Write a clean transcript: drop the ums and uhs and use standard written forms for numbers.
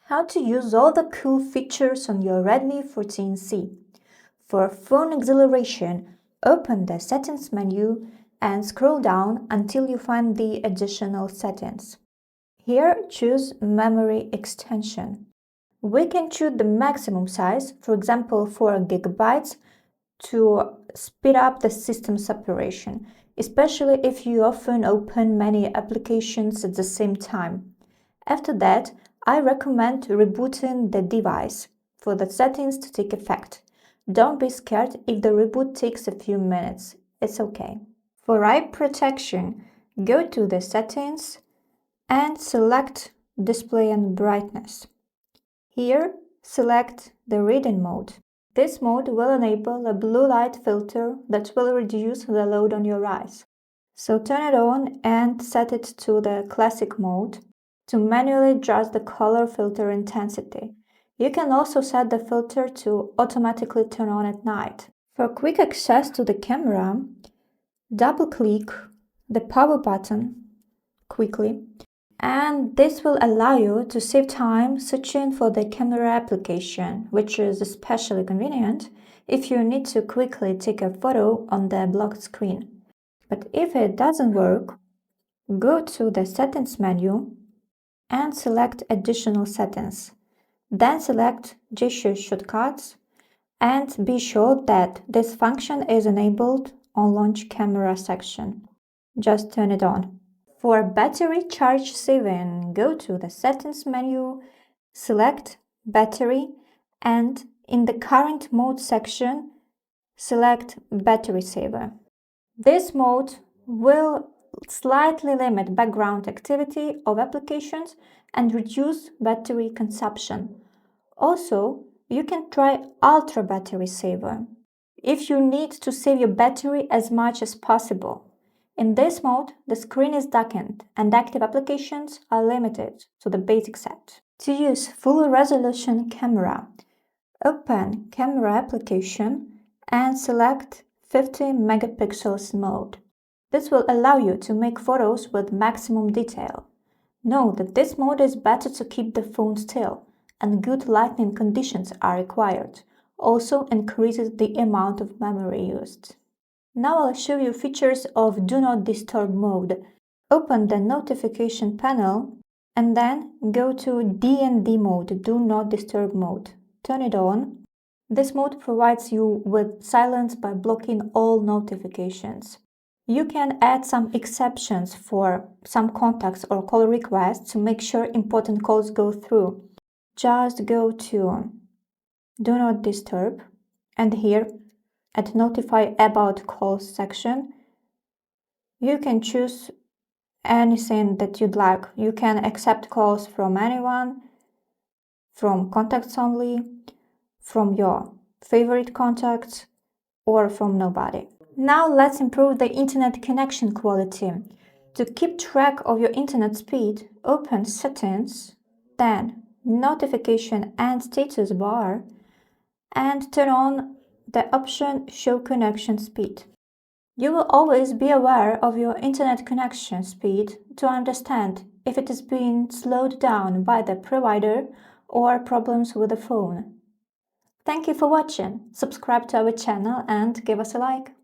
How to use all the cool features on your Redmi 14C. For phone acceleration, open the Settings menu and scroll down until you find the additional settings. Here, choose Memory Extension. We can choose the maximum size, for example 4 GB, to speed up the system's operation, especially if you often open many applications at the same time. After that, I recommend rebooting the device for the settings to take effect. Don't be scared if the reboot takes a few minutes. It's okay. For eye protection, go to the settings and select Display and Brightness. Here, select the reading mode. This mode will enable a blue light filter that will reduce the load on your eyes. So turn it on and set it to the classic mode to manually adjust the color filter intensity. You can also set the filter to automatically turn on at night. For quick access to the camera, double-click the power button quickly, and this will allow you to save time searching for the camera application, which is especially convenient if you need to quickly take a photo on the blocked screen. But if it doesn't work, go to the Settings menu and select Additional Settings. Then select Gesture Shortcuts and be sure that this function is enabled on Launch Camera section. Just turn it on. For battery charge saving, go to the Settings menu, select Battery, and in the Current Mode section, select Battery Saver. This mode will slightly limit background activity of applications and reduce battery consumption. Also, you can try Ultra Battery Saver if you need to save your battery as much as possible. In this mode, the screen is darkened and active applications are limited to the basic set. To use full resolution camera, open Camera application and select 50 megapixels mode. This will allow you to make photos with maximum detail. Know that this mode is better to keep the phone still, and good lighting conditions are required. Also increases the amount of memory used. Now I'll show you features of Do Not Disturb mode. Open the notification panel and then go to DND mode, Do Not Disturb mode. Turn it on. This mode provides you with silence by blocking all notifications. You can add some exceptions for some contacts or call requests to make sure important calls go through. Just go to Do Not Disturb and here at Notify About Calls section, you can choose anything that you'd like. You can accept calls from anyone, from contacts only, from your favorite contacts, or from nobody. Now let's improve the internet connection quality. To keep track of your internet speed, open Settings, then Notification and Status bar, and turn on the option Show Connection Speed. You will always be aware of your internet connection speed to understand if it is being slowed down by the provider or problems with the phone. Thank you for watching. Subscribe to our channel and give us a like.